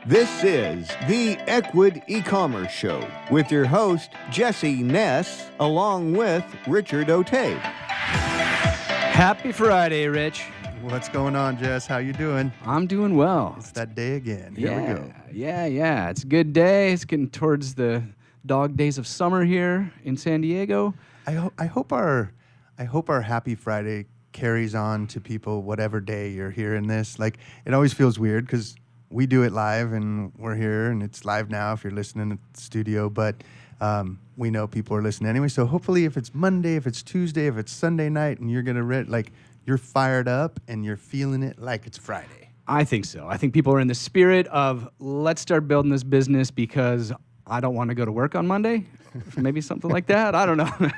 This is the Ecwid e-commerce show with your host, Jesse Ness, along with Richard O'Tay. Happy Friday, Rich. What's going on, Jess? How you doing? I'm doing well. It's that day again. Here we go. Yeah. It's a good day. It's getting towards the dog days of summer here in San Diego. I hope our Happy Friday carries on to people whatever day you're hearing this. Like, it always feels weird because we do it live and we're here and it's live now if you're listening at the studio, but we know people are listening anyway. So hopefully if it's Monday, if it's Tuesday, if it's Sunday night and you're going to you're fired up and you're feeling it like it's Friday. I think so. I think people are in the spirit of let's start building this business because I don't want to go to work on Monday. Maybe something like that. I don't know.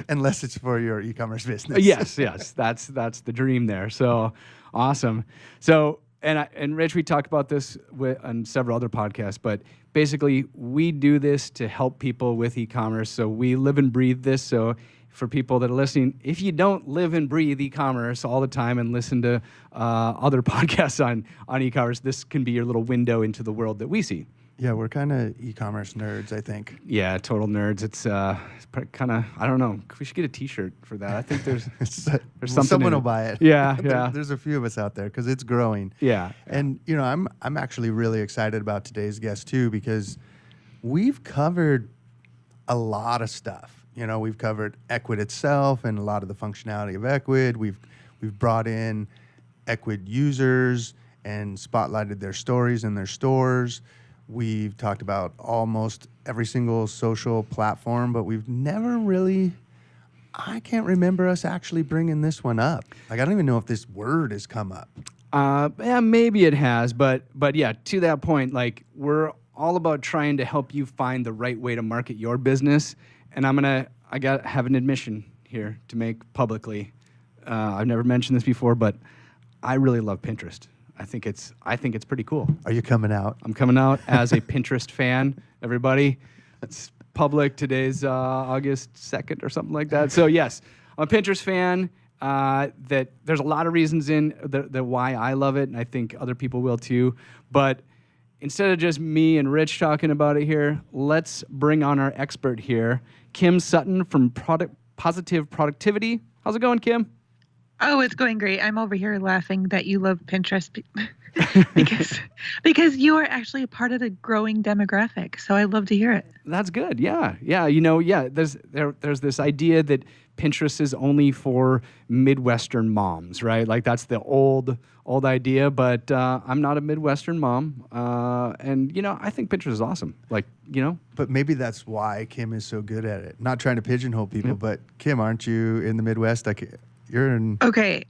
Unless it's for your e-commerce business. Yes. That's the dream there. So awesome. So and Rich, we talked about this on several other podcasts, but basically we do this to help people with e-commerce. So we live and breathe this. So for people that are listening, if you don't live and breathe e-commerce all the time and listen to other podcasts on e-commerce, this can be your little window into the world that we see. Yeah, we're kind of e-commerce nerds, I think. Yeah, total nerds. It's kind of, I don't know. We should get a T-shirt for that. I think there's something. Someone will buy it. Yeah. There's a few of us out there because it's growing. Yeah. And I'm actually really excited about today's guest too because we've covered a lot of stuff. We've covered Ecwid itself and a lot of the functionality of Ecwid. We've brought in Ecwid users and spotlighted their stories in their stores. We've talked about almost every single social platform, but we've never really, I can't remember us actually bringing this one up. Like, I don't even know if this word has come up. Yeah, maybe it has, but yeah, to that point, like, we're all about trying to help you find the right way to market your business. And I got have an admission here to make publicly. I've never mentioned this before, but I really love Pinterest. I think it's pretty cool. Are you coming out? I'm coming out as a Pinterest fan, everybody. It's public. Today's August 2nd or something like that. So yes, I'm a Pinterest fan. That there's a lot of reasons in the why I love it, and I think other people will too. But instead of just me and Rich talking about it here, let's bring on our expert here, Kim Sutton from Positive Productivity. How's it going, Kim? Oh, it's going great. I'm over here laughing that you love Pinterest because you are actually a part of the growing demographic. So I love to hear it. That's good. Yeah. There's this idea that Pinterest is only for Midwestern moms, right? Like that's the old idea. But I'm not a Midwestern mom, and I think Pinterest is awesome. But maybe that's why Kim is so good at it. Not trying to pigeonhole people, but Kim, aren't you in the Midwest? You're in. Okay.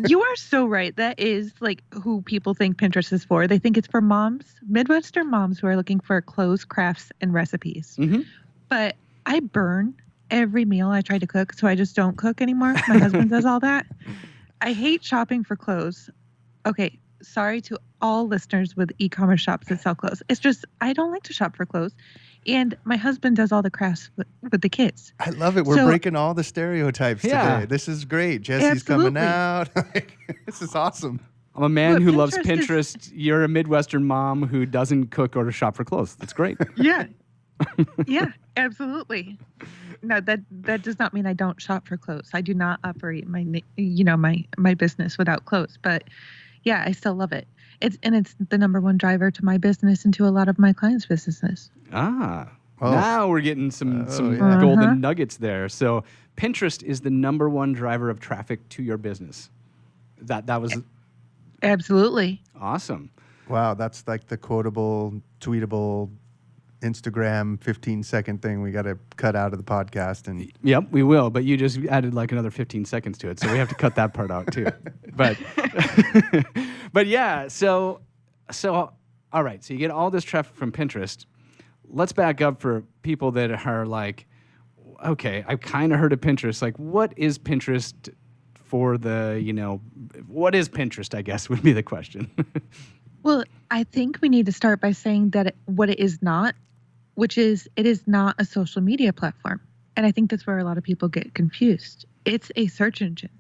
You are so right. That is like who people think Pinterest is for. They think it's for moms, Midwestern moms who are looking for clothes, crafts, and recipes. Mm-hmm. But I burn every meal I try to cook, so I just don't cook anymore. My husband does all that. I hate shopping for clothes. Okay. Sorry to all listeners with e-commerce shops that sell clothes. It's just, I don't like to shop for clothes. And my husband does all the crafts with the kids. I love it. We're breaking all the stereotypes today. This is great. Jesse's coming out. This is awesome. I'm a man who loves Pinterest. You're a Midwestern mom who doesn't cook or shop for clothes. That's great. Yeah. Yeah, absolutely. No, that does not mean I don't shop for clothes. I do not operate my business without clothes. But yeah, I still love it. It's the number one driver to my business and to a lot of my clients' businesses. Now we're getting some golden nuggets there. So Pinterest is the number one driver of traffic to your business. That was absolutely awesome. Wow, that's like the quotable, tweetable, Instagram 15-second thing we got to cut out of the podcast. And yep, we will. But you just added like another 15 seconds to it, so we have to cut that part out too. But yeah. So all right. So you get all this traffic from Pinterest. Let's back up for people that are like, okay, I've kind of heard of Pinterest. Like, what is Pinterest for what is Pinterest, I guess, would be the question. Well, I think we need to start by saying that what it is not, which is it is not a social media platform. And I think that's where a lot of people get confused. It's a search engine.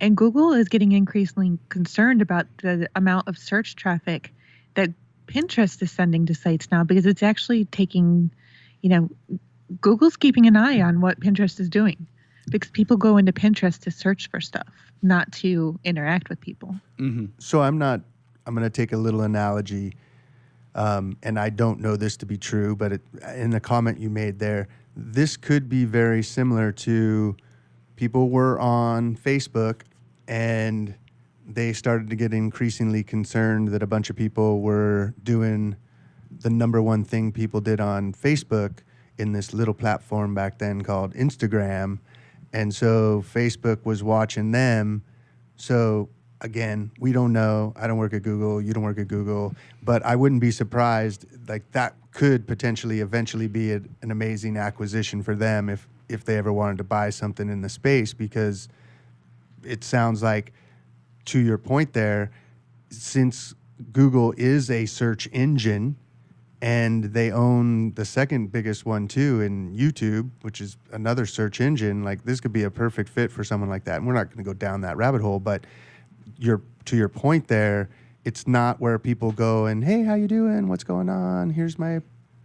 And Google is getting increasingly concerned about the amount of search traffic that Pinterest is sending to sites now, because it's actually taking, Google's keeping an eye on what Pinterest is doing, because people go into Pinterest to search for stuff, not to interact with people. Mm-hmm. So I'm going to take a little analogy, and I don't know this to be true, but in the comment you made there, this could be very similar to people were on Facebook and they started to get increasingly concerned that a bunch of people were doing the number one thing people did on Facebook in this little platform back then called Instagram. And so Facebook was watching them. So again, we don't know. I don't work at Google. You don't work at Google. But I wouldn't be surprised. Like, that could potentially eventually be an amazing acquisition for them if they ever wanted to buy something in the space, because it sounds like, to your point there, since Google is a search engine and they own the second biggest one too in YouTube, which is another search engine, like, this could be a perfect fit for someone like that. And we're not going to go down that rabbit hole, but to your point there, it's not where people go and, hey, how you doing? What's going on? Here's my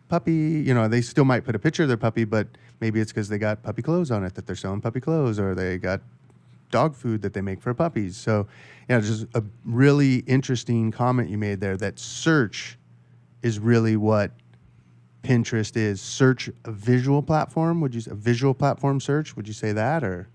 puppy. They still might put a picture of their puppy, but maybe it's because they got puppy clothes on it, that they're selling puppy clothes, or they got dog food that they make for puppies. So, just a really interesting comment you made there, that search is really what Pinterest is. Search, a visual platform. A visual platform search? Would you say that, or?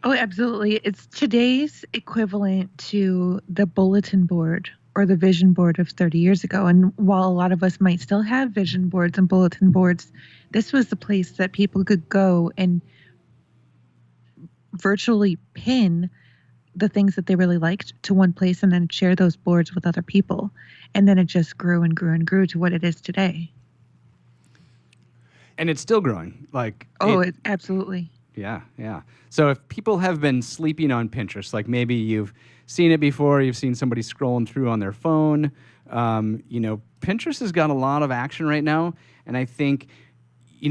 Oh, absolutely. It's today's equivalent to the bulletin board or the vision board of 30 years ago. And while a lot of us might still have vision boards and bulletin boards, this was the place that people could go and virtually pin the things that they really liked to one place and then share those boards with other people. And then it just grew and grew and grew to what it is today. And it's still growing. Absolutely. Yeah, yeah. So if people have been sleeping on Pinterest, like maybe you've seen it before, you've seen somebody scrolling through on their phone, Pinterest has got a lot of action right now. And I think,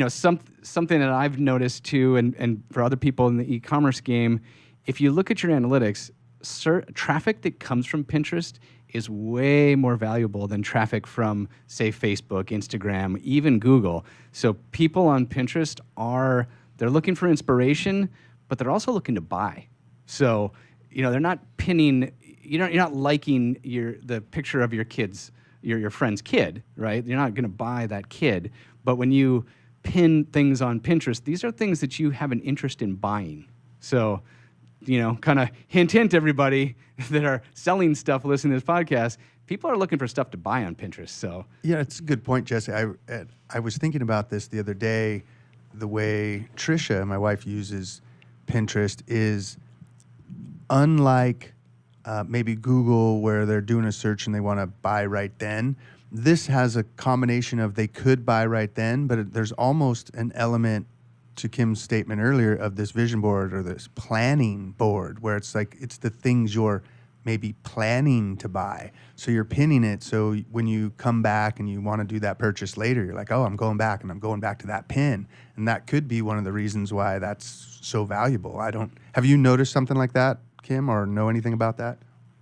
something that I've noticed too, and for other people in the e-commerce game, if you look at your analytics, traffic that comes from Pinterest is way more valuable than traffic from, say, Facebook, Instagram, even Google. So people on Pinterest they're looking for inspiration, but they're also looking to buy. So, they're not pinning, you're not liking the picture of your friend's kid, right? You're not going to buy that kid. But when you pin things on Pinterest, these are things that you have an interest in buying. So, kind of hint, everybody that are selling stuff, listening to this podcast, people are looking for stuff to buy on Pinterest. So yeah, it's a good point, Jesse. I was thinking about this the other day. The way Trisha, my wife, uses Pinterest is unlike maybe Google, where they're doing a search and they want to buy right then. This has a combination of they could buy right then, but there's almost an element, to Kim's statement earlier, of this vision board or this planning board, where it's like it's the things you're maybe planning to buy. So you're pinning it. So when you come back and you want to do that purchase later, you're like, oh, I'm going back and I'm going back to that pin. And that could be one of the reasons why that's so valuable. Have you noticed something like that, Kim, or know anything about that?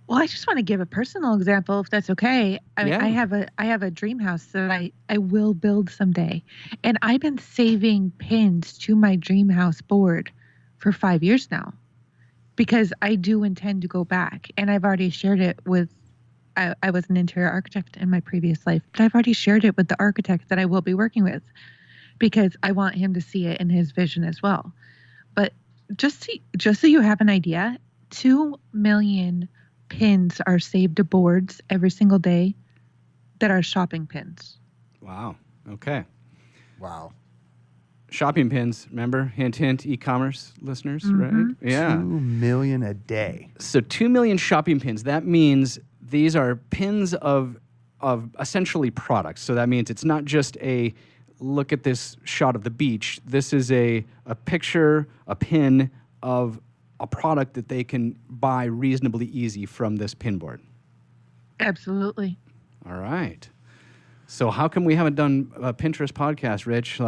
Well, I just want to give a personal example, if that's okay. Yeah. I have a dream house that I will build someday. And I've been saving pins to my dream house board for 5 years now, because I do intend to go back. And I've already shared it with, I was an interior architect in my previous life, but I've already shared it with the architect that I will be working with, because I want him to see it in his vision as well. But just so you have an idea, 2 million pins are saved to boards every single day that are shopping pins. Wow. Okay. Wow. Shopping pins, remember? Hint, e-commerce listeners, Mm-hmm. right? Yeah. 2 million a day. So 2 million shopping pins. That means these are pins of essentially products. So that means it's not just a look at this shot of the beach. This is a picture, a pin of a product that they can buy reasonably easy from this pin board. Absolutely. All right. So how come we haven't done a Pinterest podcast, Rich?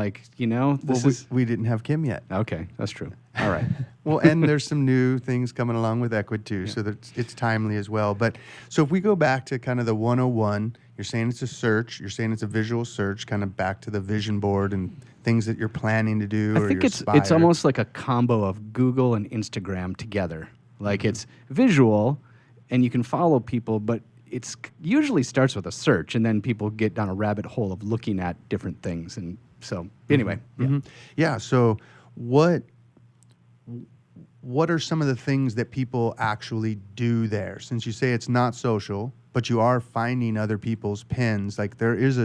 We didn't have Kim yet. Okay, that's true. All right. Well, and there's some new things coming along with Ecwid too, so that it's timely as well. But so if we go back to kind of the 101, You're saying it's a search. You're saying it's a visual search, kind of back to the vision board and things that you're planning to do. I think it's almost like a combo of Google and Instagram together. Like it's visual, and you can follow people, but it's usually starts with a search, and then people get down a rabbit hole of looking at different things. And so, anyway, yeah. So, what are some of the things that people actually do there? Since you say it's not social, but you are finding other people's pins, like there is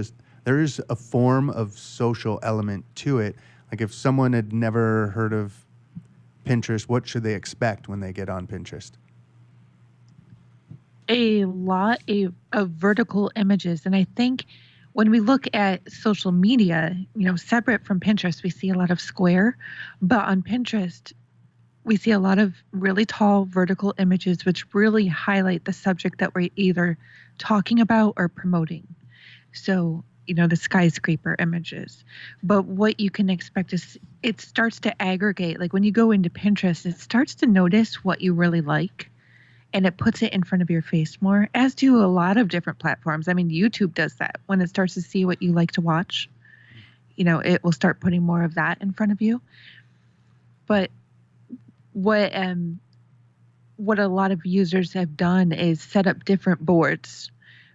a form of social element to it. Like if someone had never heard of Pinterest, what should they expect when they get on Pinterest? A lot of vertical images. And I think when we look at social media, separate from Pinterest, we see a lot of square, but on Pinterest, we see a lot of really tall vertical images, which really highlight the subject that we're either talking about or promoting. So, the skyscraper images. But what you can expect is it starts to aggregate. Like when you go into Pinterest, it starts to notice what you really like, and it puts it in front of your face more, as do a lot of different platforms. I mean, YouTube does that. When it starts to see what you like to watch, it will start putting more of that in front of you. But what a lot of users have done is set up different boards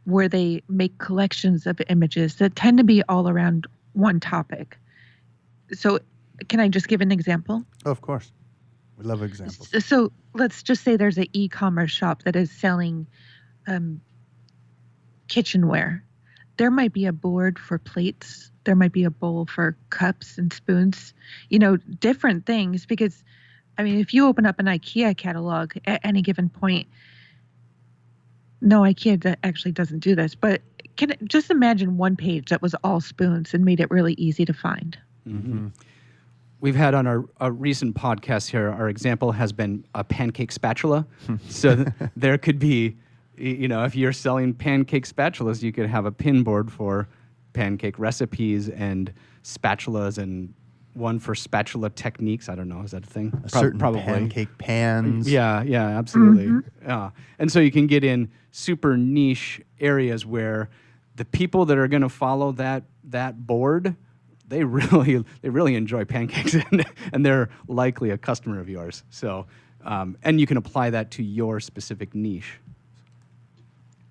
where they make collections of images that tend to be all around one topic. So can I just give an example? Oh, of course. We love examples. So let's just say there's an e-commerce shop that is selling kitchenware. There might be a board for plates. There might be a bowl for cups and spoons, different things. Because, if you open up an IKEA catalog at any given point, no, IKEA actually doesn't do this, but just imagine one page that was all spoons and made it really easy to find. Mm-hmm. We've had on our recent podcast here, our example has been a pancake spatula. So there could be, if you're selling pancake spatulas, you could have a pin board for pancake recipes and spatulas, and one for spatula techniques. I don't know. Is that a thing? Certain probably. Pancake pans. Yeah, absolutely. Yeah. And so you can get in super niche areas where the people that are going to follow that board, they really enjoy pancakes, and they're likely a customer of yours. So, and you can apply that to your specific niche.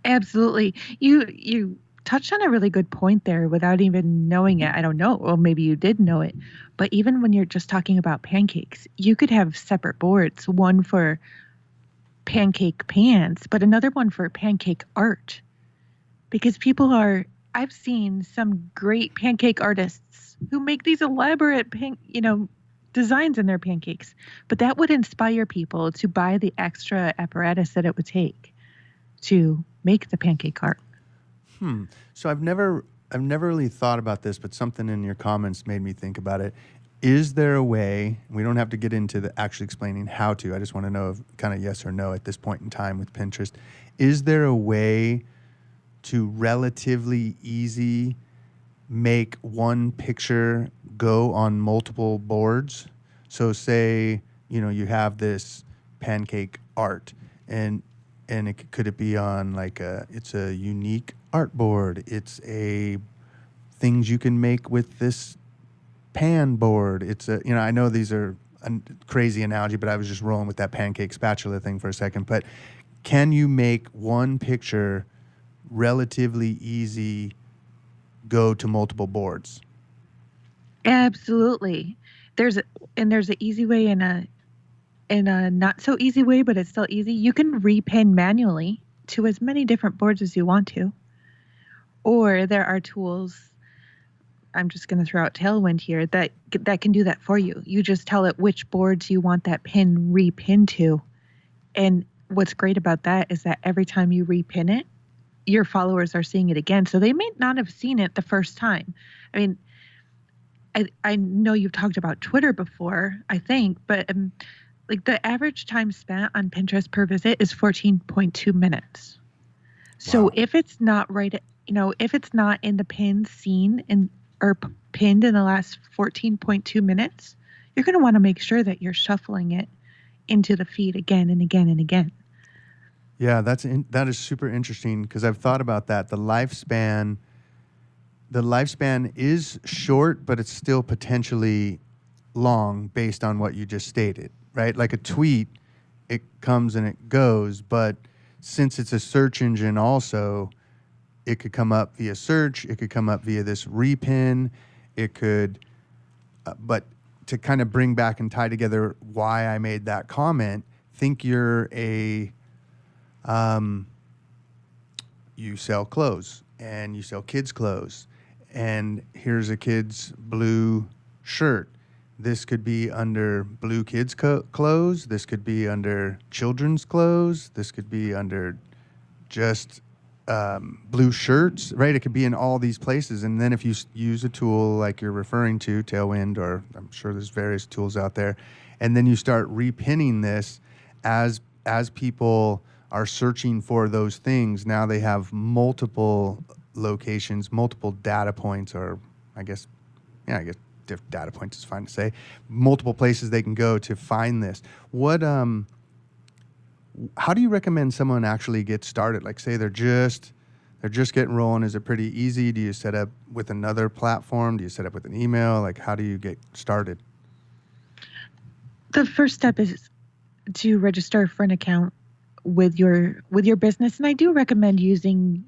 Absolutely. You touched on a really good point there without even knowing it. I don't know. Well, maybe you did know it. But even when you're just talking about pancakes, you could have separate boards, one for pancake pans, but another one for pancake art. Because I've seen some great pancake artists who make these elaborate, designs in their pancakes. But that would inspire people to buy the extra apparatus that it would take to make the pancake art. So I've never really thought about this, but something in your comments made me think about it. Is there a way, we don't have to get into the actually explaining how to, I just want to know if kind of yes or no at this point in time with Pinterest. Is there a way to relatively easy make one picture go on multiple boards? So say, you have this pancake art and could it be on it's a unique art board. It's a things you can make with this pan board. It's I know these are a crazy analogy, but I was just rolling with that pancake spatula thing for a second. But can you make one picture relatively easy go to multiple boards? Absolutely. There's an easy way and a not so easy way, but it's still easy. You can repin manually to as many different boards as you want to. Or there are tools, I'm just going to throw out Tailwind here, that can do that for you. You just tell it which boards you want that pin repinned to. And what's great about that is that every time you repin it, your followers are seeing it again. So they may not have seen it the first time. I know you've talked about Twitter before, I think, but the average time spent on Pinterest per visit is 14.2 minutes. So Wow. if it's not if it's not in the pin seen or pinned in the last 14.2 minutes, you're going to want to make sure that you're shuffling it into the feed again and again and again. Yeah, that is super interesting because I've thought about that. The lifespan is short, but it's still potentially long based on what you just stated, right? Like a tweet, it comes and it goes, but since it's a search engine also, it could come up via search, it could come up via this repin, it could, but to kind of bring back and tie together why I made that comment, think you're you sell clothes and you sell kids' clothes, and here's a kid's blue shirt. This could be under blue kids' clothes. This could be under children's clothes. This could be under just blue shirts, right? It could be in all these places. And then if you use a tool like you're referring to, Tailwind, or I'm sure there's various tools out there, and then you start repinning this as people are searching for those things. Now they have multiple locations, multiple data points, or I guess different data points is fine to say, multiple places they can go to find this. What, how do you recommend someone actually get started? Like, say they're just getting rolling. Is it pretty easy? Do you set up with another platform? Do you set up with an email? Like, how do you get started? The first step is to register for an account with your business, and I do recommend using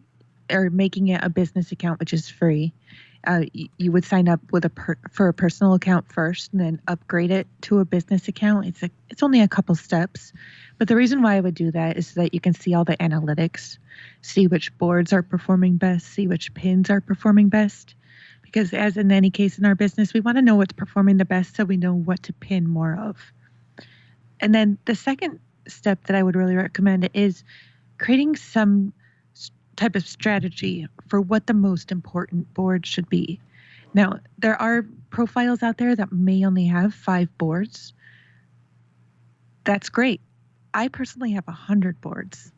or making it a business account, which is free. You would sign up with for a personal account first, and then upgrade it to a business account. It's only a couple steps, but the reason why I would do that is so that you can see all the analytics, see which boards are performing best, see which pins are performing best. Because as in any case in our business, we want to know what's performing the best so we know what to pin more of. And then the second step that I would really recommend is creating some type of strategy for what the most important board should be. Now, there are profiles out there that may only have 5 boards. That's great. I personally have 100 boards.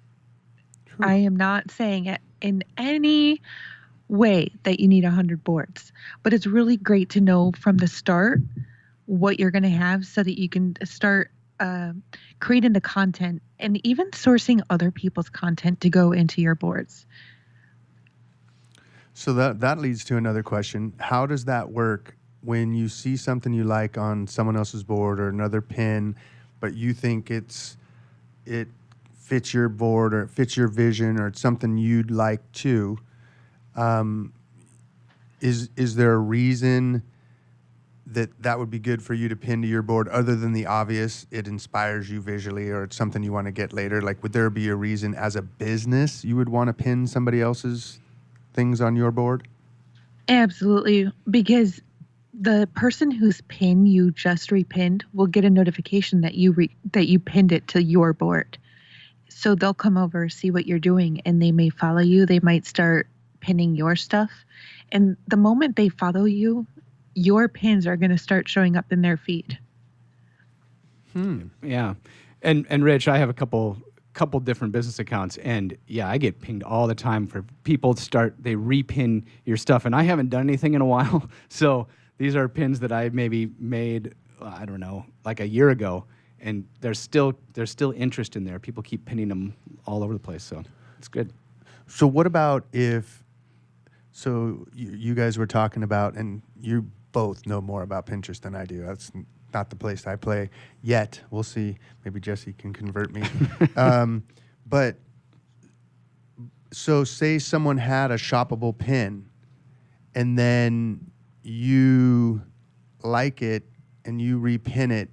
True. I am not saying it in any way that you need 100 boards, but it's really great to know from the start what you're going to have so that you can start creating the content and even sourcing other people's content to go into your boards. So that leads to another question. How does that work when you see something you like on someone else's board or another pin, but you think it fits your board or it fits your vision or it's something you'd like too? Is there a reason that would be good for you to pin to your board other than the obvious, it inspires you visually or it's something you want to get later? Like, would there be a reason as a business you would want to pin somebody else's things on your board? Absolutely, because the person whose pin you just repinned will get a notification that you pinned it to your board. So they'll come over, see what you're doing, and they may follow you. They might start pinning your stuff. And the moment they follow you, your pins are going to start showing up in their feed. Yeah. And Rich, I have a couple different business accounts, and yeah, I get pinged all the time for people they repin your stuff, and I haven't done anything in a while. So these are pins that I maybe made, I don't know, like a year ago, and there's still interest in there. People keep pinning them all over the place, so it's good. So what about so you guys were talking about, and you both know more about Pinterest than I do. That's not the place I play yet. We'll see. Maybe Jesse can convert me. But so say someone had a shoppable pin and then you like it and you repin it.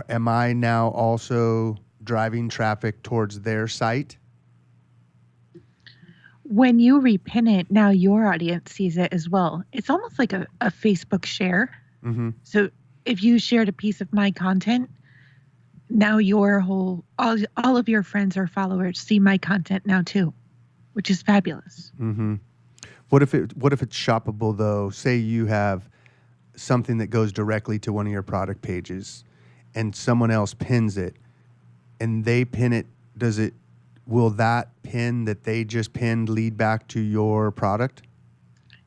Am I now also driving traffic towards their site? When you repin it, now your audience sees it as well. It's almost like a Facebook share. Mm-hmm. So if you shared a piece of my content, now all of your friends or followers see my content now too, which is fabulous. Mm-hmm. What if it's shoppable though? Say you have something that goes directly to one of your product pages and someone else pins it and they pin it, will that pin that they just pinned lead back to your product?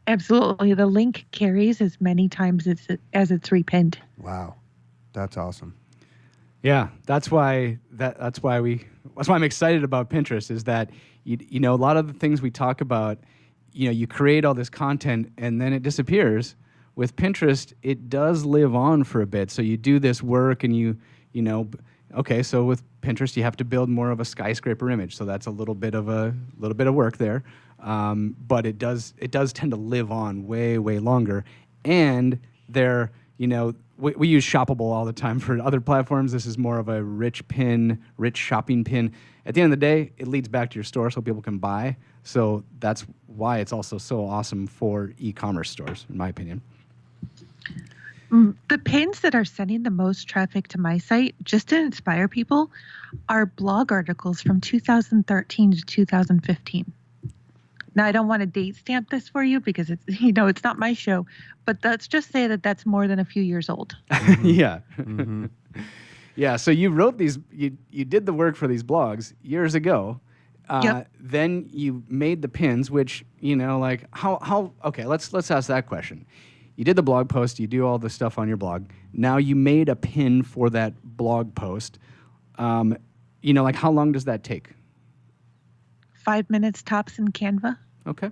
Absolutely. The link carries as many times as it's repinned. Wow. That's awesome. Yeah, that's why that's why I'm excited about Pinterest is that, you know, a lot of the things we talk about, you know, you create all this content and then it disappears. With Pinterest, it does live on for a bit. So you do this work and you know, okay, so with Pinterest, you have to build more of a skyscraper image. So that's a little bit of work there. But it does tend to live on way, way longer. And they're, you know, we use Shoppable all the time for other platforms. This is more of a rich shopping pin. At the end of the day, it leads back to your store so people can buy. So that's why it's also so awesome for e-commerce stores, in my opinion. The pins that are sending the most traffic to my site, just to inspire people, are blog articles from 2013 to 2015. Now, I don't want to date stamp this for you because it's, you know, it's not my show, but let's just say that that's more than a few years old. Yeah. Mm-hmm. Yeah. So you wrote these, you did the work for these blogs years ago. Yep. Then you made the pins, which, you know, like how, okay, let's ask that question. You did the blog post, you do all the stuff on your blog. Now you made a pin for that blog post. You know, like how long does that take? 5 minutes tops in Canva. Okay,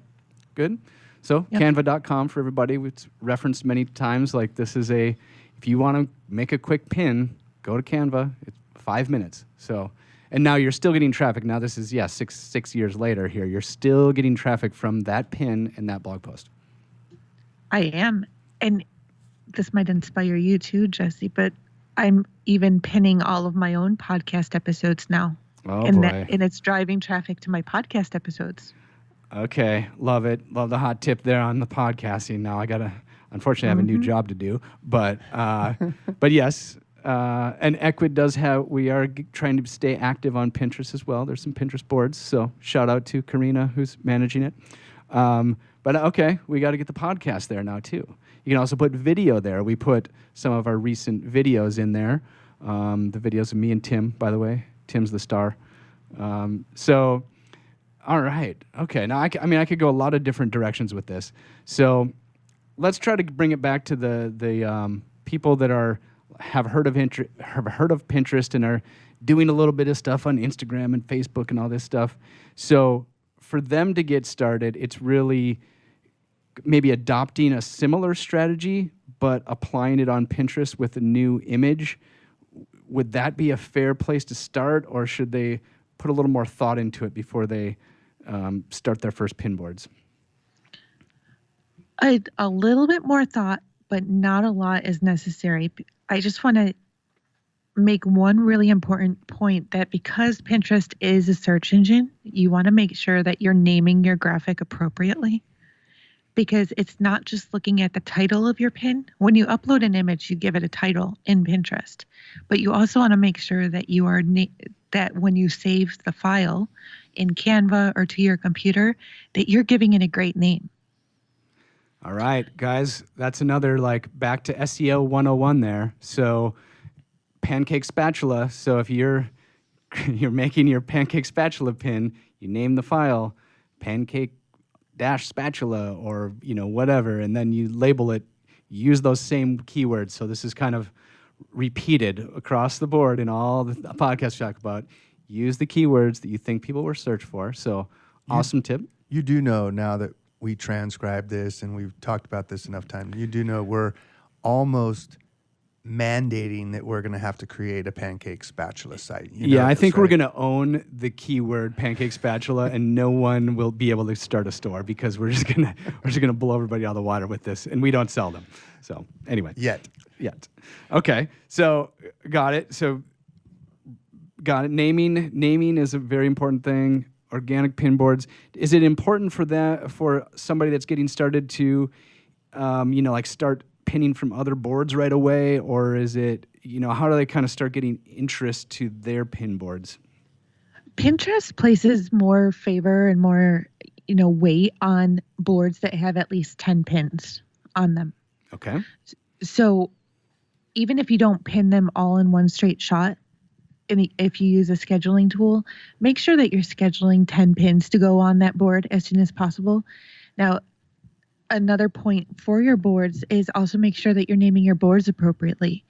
good. So Yep. canva.com for everybody. It's referenced many times. Like this is if you want to make a quick pin, go to Canva. It's 5 minutes. So, and now you're still getting traffic. Now this is, six years later here. You're still getting traffic from that pin and that blog post. I am. And this might inspire you too, Jesse, but I'm even pinning all of my own podcast episodes now. Oh, and boy. And it's driving traffic to my podcast episodes. Okay, love it. Love the hot tip there on the podcasting. Now I gotta, unfortunately, have a new job to do, but yes. And Ecwid does have. We are trying to stay active on Pinterest as well. There's some Pinterest boards, so shout out to Karina who's managing it. But okay, we got to get the podcast there now too. You can also put video there. We put some of our recent videos in there. The videos of me and Tim, by the way. Tim's the star. So, all right. Okay. Now, I could go a lot of different directions with this. So, let's try to bring it back to the people that have heard of Pinterest and are doing a little bit of stuff on Instagram and Facebook and all this stuff. So, for them to get started, it's really maybe adopting a similar strategy, but applying it on Pinterest with a new image. Would that be a fair place to start, or should they put a little more thought into it before they start their first pin boards? A little bit more thought, but not a lot is necessary. I just want to make one really important point that because Pinterest is a search engine, you want to make sure that you're naming your graphic appropriately. Because it's not just looking at the title of your pin. When you upload an image, you give it a title in Pinterest. But you also want to make sure that you are that when you save the file in Canva or to your computer, that you're giving it a great name. All right, guys, that's another like back to SEO 101 there. So pancake spatula. So if you're making your pancake spatula pin, you name the file pancake -spatula or, you know, whatever, and then you label it, use those same keywords. So this is kind of repeated across the board in all the podcasts we talk about. Use the keywords that you think people will search for. So awesome tip. You do know now that we transcribed this and we've talked about this enough time, you do know we're almost mandating that we're going to have to create a pancake spatula site. I think we're going to own the keyword pancake spatula, and no one will be able to start a store because we're just going to blow everybody out of the water with this, and we don't sell them. So anyway, yet. Okay, so got it. Naming is a very important thing. Organic pin boards. Is it important for somebody that's getting started to, like start pinning from other boards right away, or is it, how do they kind of start getting interest to their pin boards? Pinterest places more favor and more, weight on boards that have at least 10 pins on them. Okay. So even if you don't pin them all in one straight shot, and if you use a scheduling tool, make sure that you're scheduling 10 pins to go on that board as soon as possible. Now, another point for your boards is also make sure that you're naming your boards appropriately.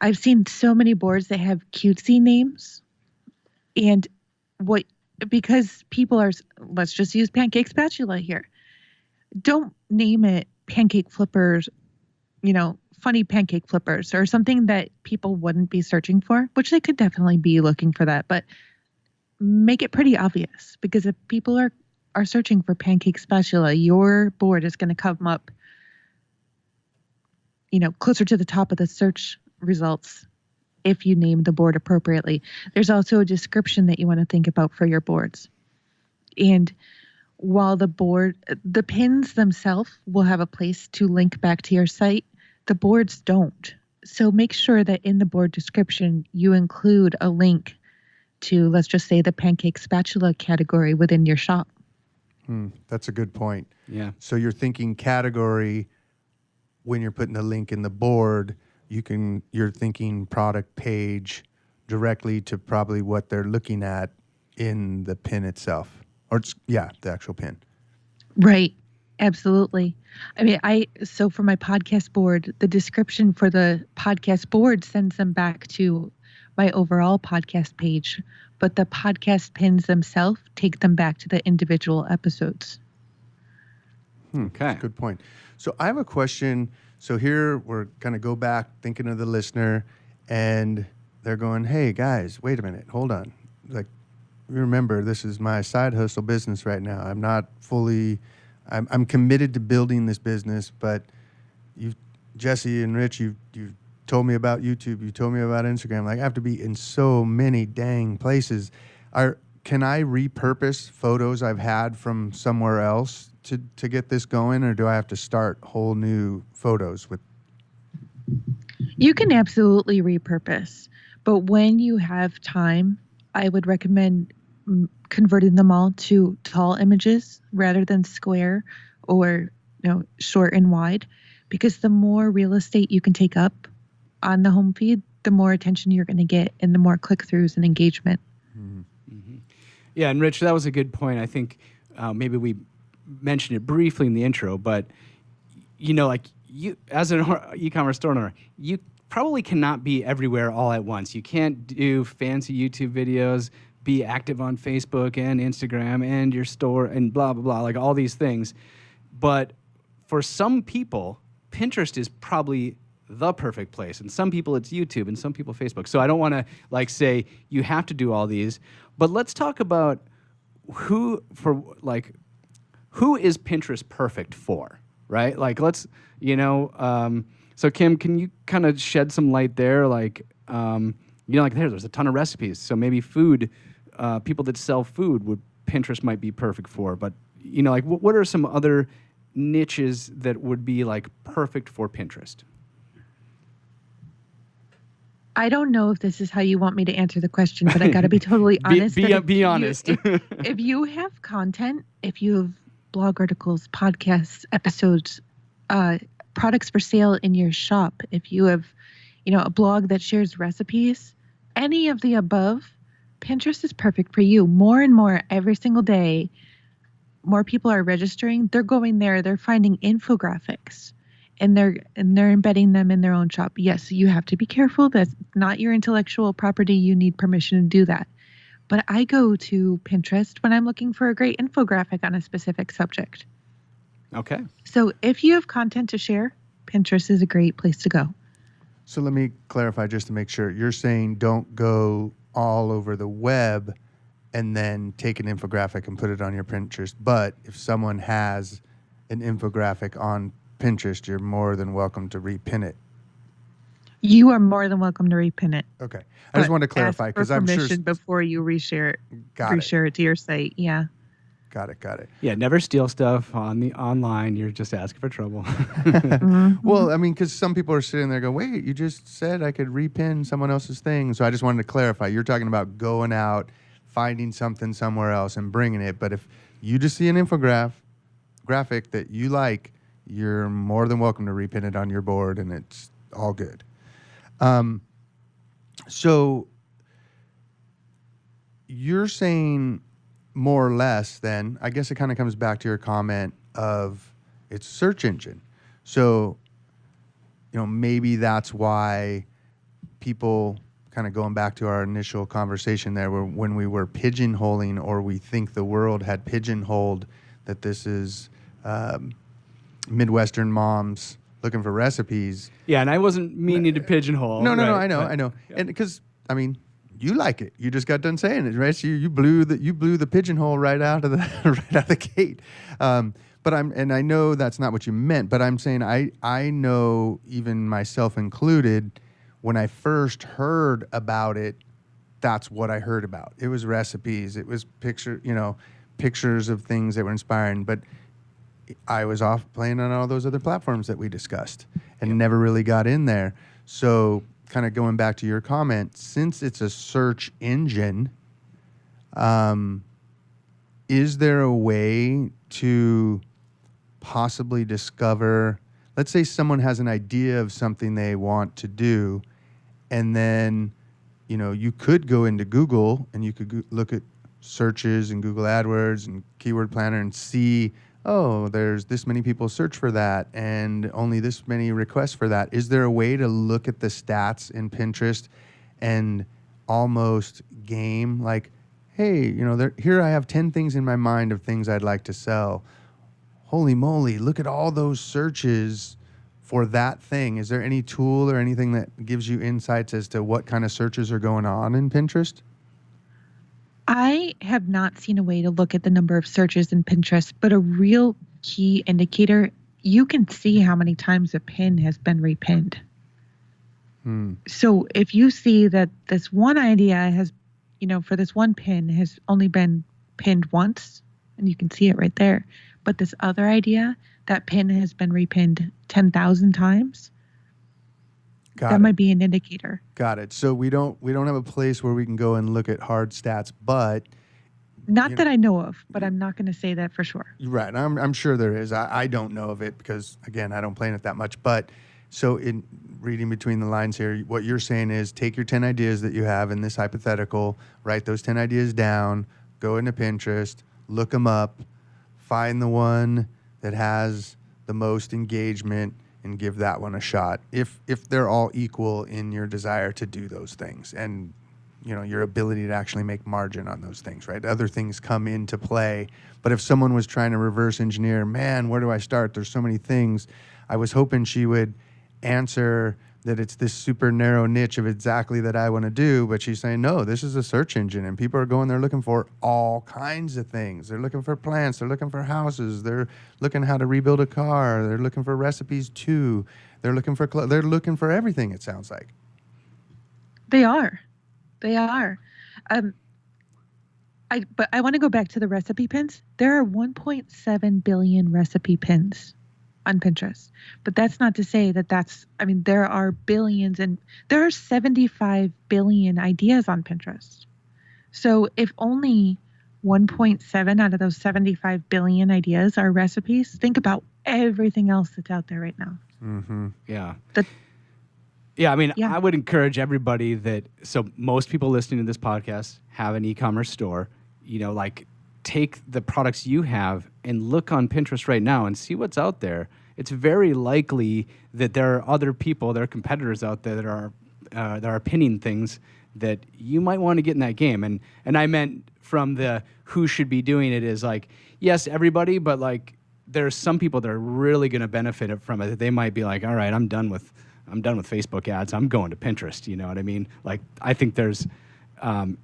I've seen so many boards that have cutesy names, and what, because people are, let's just use pancake spatula here. Don't name it pancake flippers, funny pancake flippers or something that people wouldn't be searching for, which they could definitely be looking for that, but make it pretty obvious, because if people are searching for pancake spatula, your board is going to come up, closer to the top of the search results if you name the board appropriately. There's also a description that you want to think about for your boards. And while the pins themselves will have a place to link back to your site, the boards don't. So make sure that in the board description, you include a link to, let's just say, the pancake spatula category within your shop. That's a good point. Yeah. So you're thinking category when you're putting the link in the board. You're thinking product page directly to probably what they're looking at in the pin itself, or the actual pin. Right. Absolutely. I mean, so for my podcast board, the description for the podcast board sends them back to my overall podcast page, but the podcast pins themselves take them back to the individual episodes. Okay. Good point. So I have a question. So here we're going to go back thinking of the listener, and they're going, hey, guys, wait a minute. Hold on. Like, remember, this is my side hustle business right now. I'm not fully... I'm committed to building this business, but Jesse and Rich, you told me about YouTube. You told me about Instagram. Like, I have to be in so many dang places. Can I repurpose photos I've had from somewhere else to get this going, or do I have to start whole new photos with? You can absolutely repurpose, but when you have time, I would recommend converting them all to tall images rather than square or short and wide, because the more real estate you can take up on the home feed, the more attention you're going to get and the more click-throughs and engagement. Mm-hmm. Yeah, and Rich, that was a good point. I think maybe we mentioned it briefly in the intro, but like you as an e-commerce store owner, you probably cannot be everywhere all at once. You can't do fancy YouTube videos, be active on Facebook and Instagram and your store and blah, blah, blah, like all these things. But for some people, Pinterest is probably the perfect place. And some people it's YouTube and some people Facebook. So I don't want to say you have to do all these, but let's talk about who is Pinterest perfect for, right? Like so Kim, can you kind of shed some light there? There's a ton of recipes. So maybe food, people that sell food Pinterest might be perfect for, but what are some other niches that would be perfect for Pinterest? I don't know if this is how you want me to answer the question, but I got to be totally honest. Be honest. If you have content, if you have blog articles, podcasts, episodes, products for sale in your shop, if you have, a blog that shares recipes, any of the above, Pinterest is perfect for you. More and more every single day, more people are registering. They're going there. They're finding infographics, and they're embedding them in their own shop. Yes, you have to be careful. That's not your intellectual property. You need permission to do that. But I go to Pinterest when I'm looking for a great infographic on a specific subject. Okay. So if you have content to share, Pinterest is a great place to go. So let me clarify just to make sure. You're saying don't go all over the web and then take an infographic and put it on your Pinterest. But if someone has an infographic on Pinterest, you're more than welcome to repin it. You are more than welcome to repin it. Okay. I just wanted to clarify because I'm sure. Permission before you reshare it to your site. Yeah. Got it. Yeah, never steal stuff online. You're just asking for trouble. Mm-hmm. Well, I mean, because some people are sitting there going, wait, you just said I could repin someone else's thing. So I just wanted to clarify. You're talking about going out, finding something somewhere else and bringing it. But if you just see an graphic that you like, you're more than welcome to repin it on your board, and it's all good. So you're saying more or less then, I guess it kind of comes back to your comment of it's search engine. So, maybe that's why people kind of going back to our initial conversation there, where when we were pigeonholing, or we think the world had pigeonholed that this is Midwestern moms looking for recipes. Yeah, and I wasn't meaning to pigeonhole. No, right, I know. Yeah. And because, I mean, you like it. You just got done saying it, right? So you blew the pigeonhole right out of the right out of the gate. But I know that's not what you meant, but I'm saying I know, even myself included, when I first heard about it, that's what I heard about. It was recipes. It was pictures of things that were inspiring. But I was off playing on all those other platforms that we discussed and never really got in there. So kind of going back to your comment, since it's a search engine, is there a way to possibly discover, let's say someone has an idea of something they want to do, and then, you could go into Google and you could look at searches and Google AdWords and Keyword Planner and see, oh, there's this many people search for that and only this many requests for that. Is there a way to look at the stats in Pinterest and almost game like, hey, here I have 10 things in my mind of things I'd like to sell. Holy moly, look at all those searches for that thing. Is there any tool or anything that gives you insights as to what kind of searches are going on in Pinterest? I have not seen a way to look at the number of searches in Pinterest, but a real key indicator, you can see how many times a pin has been repinned. So if you see that this one idea has, for this one pin has only been pinned once, and you can see it right there, but this other idea, that pin has been repinned 10,000 times. That might be an indicator. Got it. So we don't have a place where we can go and look at hard stats, but not that I know of, but I'm not going to say that for sure. Right. I'm sure there is. I don't know of it because, again, I don't play in it that much. But so in reading between the lines here, what you're saying is take your 10 ideas that you have in this hypothetical, write those 10 ideas down, go into Pinterest, look them up, find the one that has the most engagement, and give that one a shot. If they're all equal in your desire to do those things and, your ability to actually make margin on those things, right? Other things come into play. But if someone was trying to reverse engineer, man, where do I start? There's so many things. I was hoping she would answer that it's this super narrow niche of exactly that I want to do, but she's saying, no, this is a search engine and people are going there looking for all kinds of things. They're looking for plants, they're looking for houses, they're looking how to rebuild a car, they're looking for recipes too, they're looking for they're looking for everything, it sounds like. They are. But I want to go back to the recipe pins. There are 1.7 billion recipe pins on Pinterest. But that's not to say that there are billions, and there are 75 billion ideas on Pinterest. So if only 1.7 out of those 75 billion ideas are recipes, think about everything else that's out there right now. Mm-hmm. Yeah. I would encourage everybody so most people listening to this podcast have an e-commerce store, take the products you have and look on Pinterest right now and see what's out there. It's very likely that there are other people, there are competitors out there that are pinning things that you might want to get in that game. And I meant from the who should be doing it is like, yes, everybody, but like there's some people that are really going to benefit from it. They might be like, all right, I'm done with Facebook ads. I'm going to Pinterest. You know what I mean? Like, I think there's,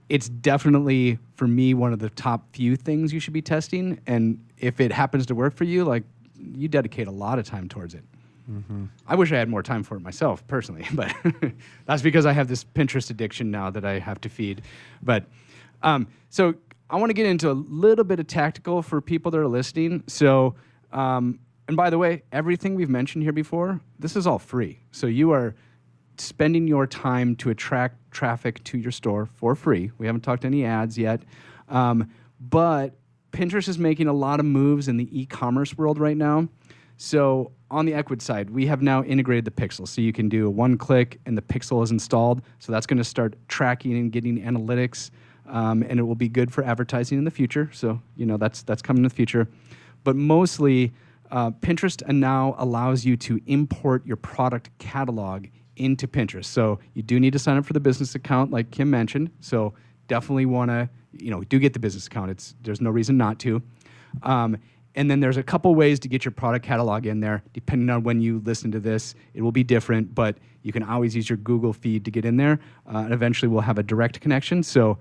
it's definitely, for me, one of the top few things you should be testing. And if it happens to work for you, like, you dedicate a lot of time towards it. Mm-hmm. I wish I had more time for it myself, personally, but that's because I have this Pinterest addiction now that I have to feed. But so I want to get into a little bit of tactical for people that are listening. So, and by the way, everything we've mentioned here before, this is all free. So you are spending your time to attract traffic to your store for free. We haven't talked any ads yet. But Pinterest is making a lot of moves in the e-commerce world right now. So on the Ecwid side, we have now integrated the pixel. So you can do a one-click and the pixel is installed. So that's going to start tracking and getting analytics, and it will be good for advertising in the future. So, that's coming in the future. But mostly, Pinterest now allows you to import your product catalog into Pinterest. So you do need to sign up for the business account, like Kim mentioned. So definitely want to, do get the business account. There's no reason not to. And then there's a couple ways to get your product catalog in there. Depending on when you listen to this, it will be different, but you can always use your Google feed to get in there. And eventually we'll have a direct connection. So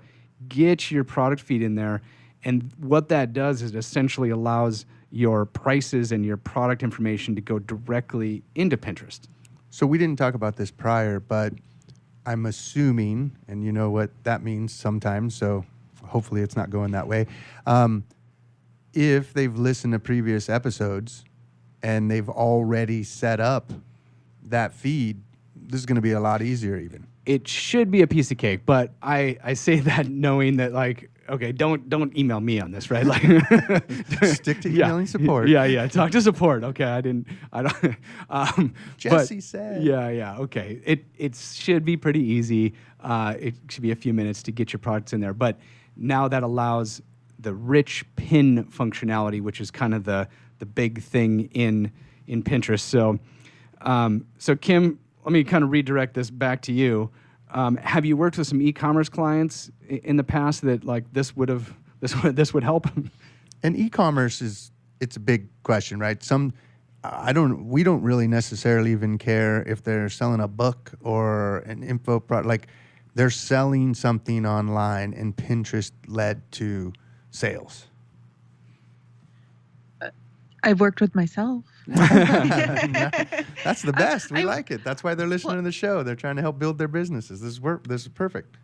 get your product feed in there. And what that does is it essentially allows your prices and your product information to go directly into Pinterest. So we didn't talk about this prior, but I'm assuming, and you know what that means sometimes, so hopefully it's not going that way. If they've listened to previous episodes and they've already set up that feed, this is going to be a lot easier even. It should be a piece of cake, but I say that knowing that, like, okay, don't email me on this, right? Like, stick to emailing support. Yeah. Talk to support. Okay, I don't. Jesse said. Yeah. Okay, it should be pretty easy. It should be a few minutes to get your products in there, but now that allows the rich pin functionality, which is kind of the big thing in Pinterest. So Kim, let me kind of redirect this back to you. Have you worked with some e-commerce clients in the past that like this would help? And e-commerce it's a big question, right? We don't really necessarily even care if they're selling a book or an info product. Like they're selling something online, and Pinterest led to sales. I've worked with myself. That's the best. We like it. That's why they're listening to the show. They're trying to help build their businesses. This is perfect.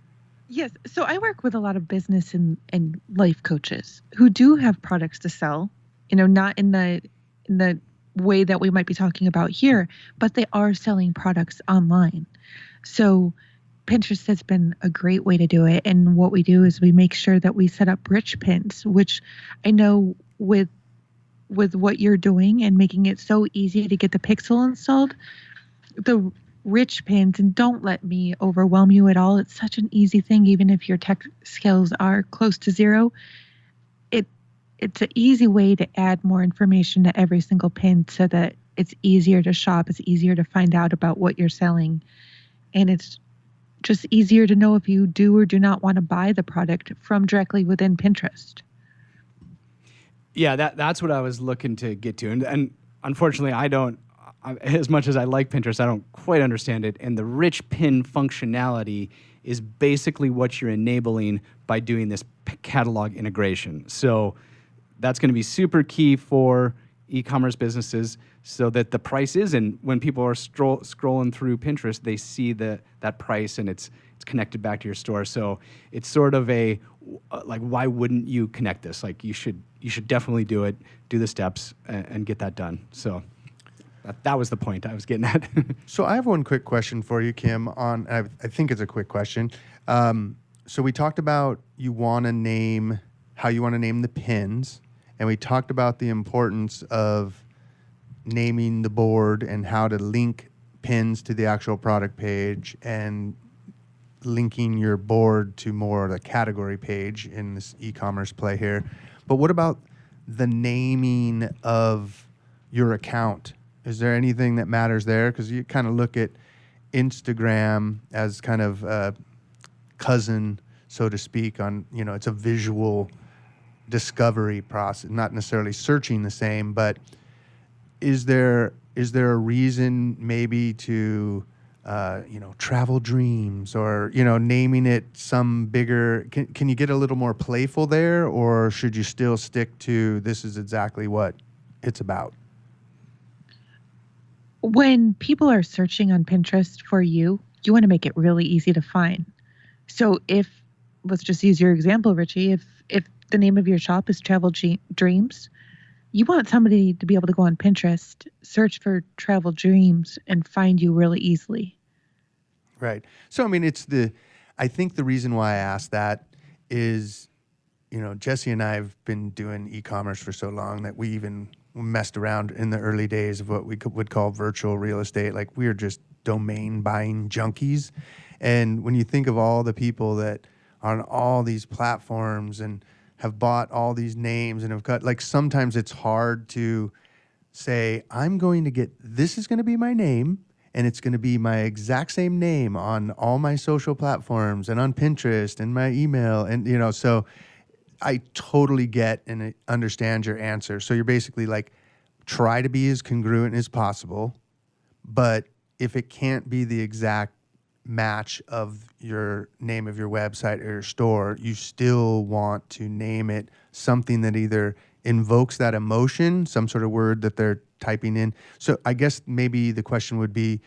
Yes. So I work with a lot of business and life coaches who do have products to sell, not in the way that we might be talking about here, but they are selling products online. So Pinterest has been a great way to do it. And what we do is we make sure that we set up rich pins, which I know with what you're doing and making it so easy to get the pixel installed, the rich pins, and don't let me overwhelm you at all. It's such an easy thing, even if your tech skills are close to zero. It's an easy way to add more information to every single pin so that it's easier to shop, it's easier to find out about what you're selling, and it's just easier to know if you do or do not want to buy the product from directly within Pinterest. Yeah, that's what I was looking to get to. And unfortunately, as much as I like Pinterest, I don't quite understand it. And the rich pin functionality is basically what you're enabling by doing this catalog integration. So that's going to be super key for e-commerce businesses so that the price is, and when people are scrolling through Pinterest, they see that price and it's connected back to your store. So it's sort of like, why wouldn't you connect this? Like you should definitely do it, do the steps and get that done. So that was the point I was getting at. So I have one quick question for you, Kim, I think it's a quick question. So we talked about how you want to name the pins, and we talked about the importance of naming the board and how to link pins to the actual product page and linking your board to more of the category page in this e-commerce play here. But what about the naming of your account? Is there anything that matters there? Because you kind of look at Instagram as kind of a cousin, so to speak, on, it's a visual discovery process, not necessarily searching the same, but is there a reason maybe to travel dreams or naming it some bigger? Can you get a little more playful there, or should you still stick to this is exactly what it's about? When people are searching on Pinterest for you want to make it really easy to find. So let's just use your example, Richie, if the name of your shop is Travel Dreams, you want somebody to be able to go on Pinterest, search for Travel Dreams, and find you really easily. Right. So, I mean, I think the reason why I asked that is, Jesse and I have been doing e-commerce for so long that we even messed around in the early days of what we would call virtual real estate. Like, we are just domain buying junkies. And when you think of all the people that are on all these platforms and have bought all these names and have got, like, sometimes it's hard to say, this is going to be my name, and it's going to be my exact same name on all my social platforms and on Pinterest and my email. And, so I totally get and understand your answer. So you're basically like, try to be as congruent as possible, but if it can't be the exact match of your name of your website or your store, you still want to name it something that either invokes that emotion, some sort of word that they're typing in. So I guess maybe the question would be,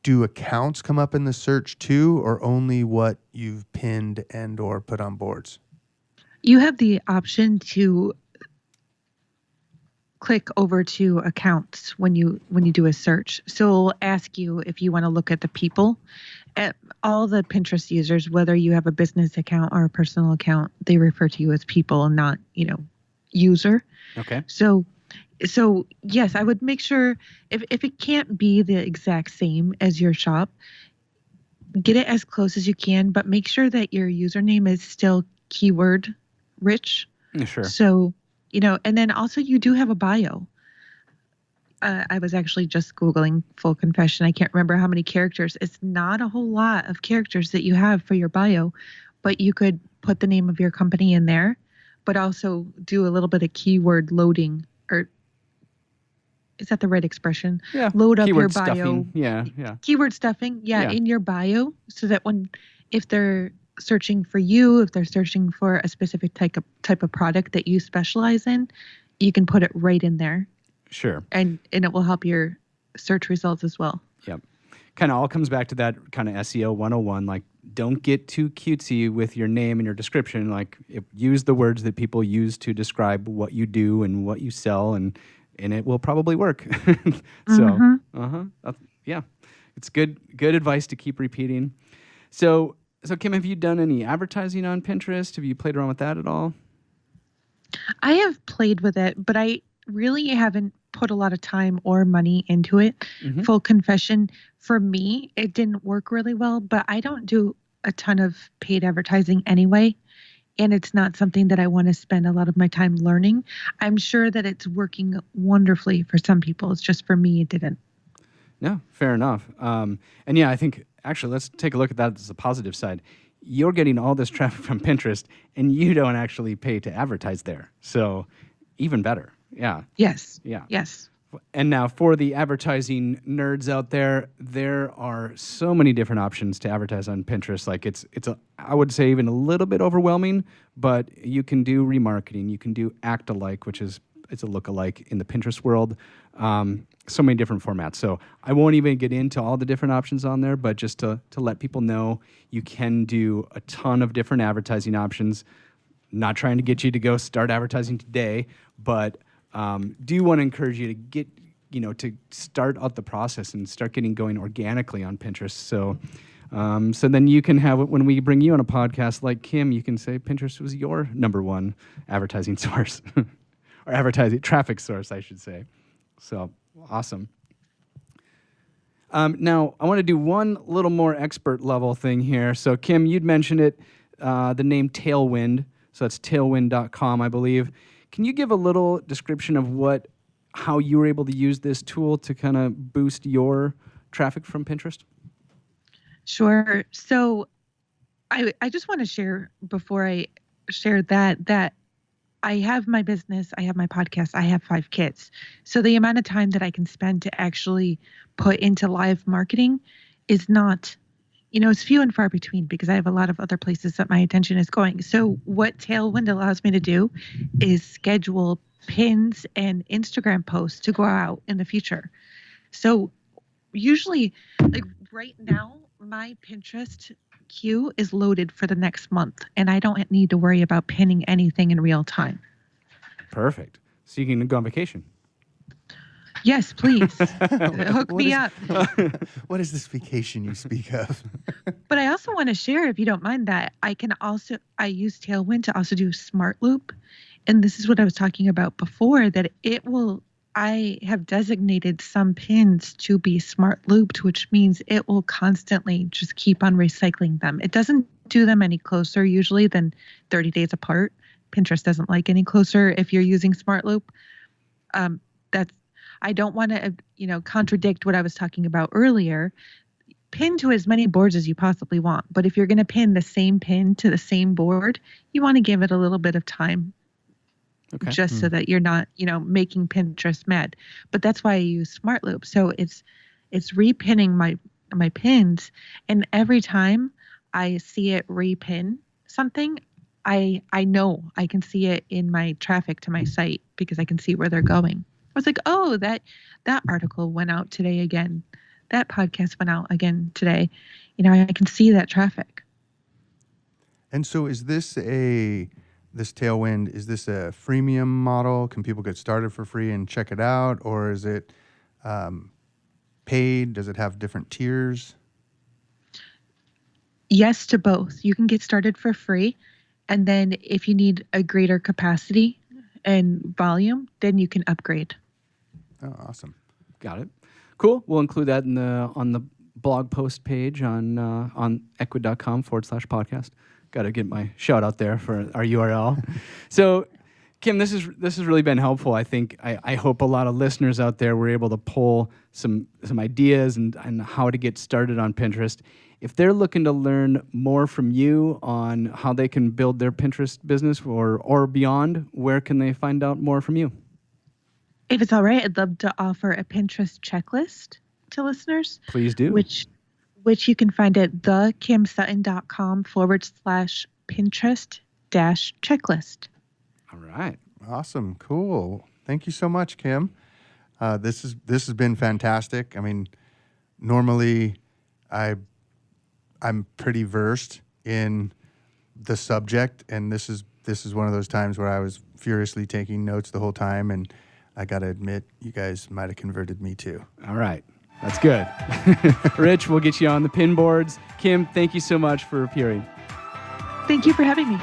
do accounts come up in the search too, or only what you've pinned and or put on boards? You have the option to click over to accounts when you do a search. So it'll ask you if you want to look at the people. At all the Pinterest users, whether you have a business account or a personal account, they refer to you as people and not, user. Okay. So yes, I would make sure if it can't be the exact same as your shop, get it as close as you can, but make sure that your username is still keyword rich. Sure. So, and then also you do have a bio. I was actually just Googling, full confession. I can't remember how many characters. It's not a whole lot of characters that you have for your bio, but you could put the name of your company in there, but also do a little bit of keyword loading, or is that the right expression? Yeah. Load up your Keyword bio. stuffing. Yeah. Keyword stuffing. Yeah. In your bio, so that if they're searching for you, if they're searching for a specific type of product that you specialize in, you can put it right in there. Sure. And it will help your search results as well. Yep. Kind of all comes back to that kind of SEO 101. Like, don't get too cutesy with your name and your description. Like, use the words that people use to describe what you do and what you sell, and it will probably work. So, yeah, it's good advice to keep repeating. So Kim, have you done any advertising on Pinterest? Have you played around with that at all? I have played with it, but I really haven't put a lot of time or money into it. Mm-hmm. Full confession, for me, it didn't work really well, but I don't do a ton of paid advertising anyway. And it's not something that I want to spend a lot of my time learning. I'm sure that it's working wonderfully for some people. It's just for me, it didn't. No, fair enough. And yeah, I think actually let's take a look at that as a positive side. You're getting all this traffic from Pinterest and you don't actually pay to advertise there. So even better. Yeah. Yes. Yeah. Yes. And now for the advertising nerds out there are so many different options to advertise on Pinterest. Like I would say even a little bit overwhelming, but you can do remarketing, you can do act-alike, which is it's a look-alike in the Pinterest world. So many different formats. So I won't even get into all the different options on there, but just to let people know, you can do a ton of different advertising options. Not trying to get you to go start advertising today, but do want to encourage you to get, to start out the process and start getting going organically on Pinterest. So then you can have it when we bring you on a podcast like Kim, you can say Pinterest was your number one advertising source or advertising traffic source, I should say. So awesome. Now I want to do one little more expert level thing here. So Kim, you'd mentioned it, the name Tailwind. So that's tailwind.com, I believe. Can you give a little description of how you were able to use this tool to kind of boost your traffic from Pinterest? Sure. So I just want to share before I share that I have my business, I have my podcast, I have 5 kids. So the amount of time that I can spend to actually put into live marketing is not, it's few and far between because I have a lot of other places that my attention is going. So what Tailwind allows me to do is schedule pins and Instagram posts to go out in the future. So usually, like right now, my Pinterest queue is loaded for the next month, and I don't need to worry about pinning anything in real time. Perfect. So you can go on vacation. Yes, please. Hook me up. What is this vacation you speak of? But I also want to share, if you don't mind, that I use Tailwind to also do Smart Loop. And this is what I was talking about before, that I have designated some pins to be smart looped, which means it will constantly just keep on recycling them. It doesn't do them any closer usually than 30 days apart. Pinterest doesn't like any closer if you're using smart loop. I don't want to, contradict what I was talking about earlier. Pin to as many boards as you possibly want. But if you're going to pin the same pin to the same board, you want to give it a little bit of time. Okay. Just so that you're not, making Pinterest mad. But that's why I use Smart Loop. So it's repinning my pins, and every time I see it repin something, I know I can see it in my traffic to my site because I can see where they're going. I was like, oh, that article went out today again. That podcast went out again today. I can see that traffic. And so is this Tailwind, is this a freemium model? Can people get started for free and check it out? Or is it paid? Does it have different tiers? Yes to both. You can get started for free. And then if you need a greater capacity and volume, then you can upgrade. Oh, awesome. Got it. Cool. We'll include that on the blog post page on ecwid.com/podcast. Got to get my shout out there for our URL. So, Kim, this has really been helpful. I think I hope a lot of listeners out there were able to pull some ideas and how to get started on Pinterest. If they're looking to learn more from you on how they can build their Pinterest business or beyond, where can they find out more from you? If it's all right, I'd love to offer a Pinterest checklist to listeners. Please do. Which you can find at thekimsutton.com/Pinterest-checklist. All right. Awesome. Cool. Thank you so much, Kim. This has been fantastic. I mean, normally I'm pretty versed in the subject, and this is one of those times where I was furiously taking notes the whole time, and I got to admit, you guys might have converted me too. All right. That's good. Rich, we'll get you on the pin boards. Kim, thank you so much for appearing. Thank you for having me.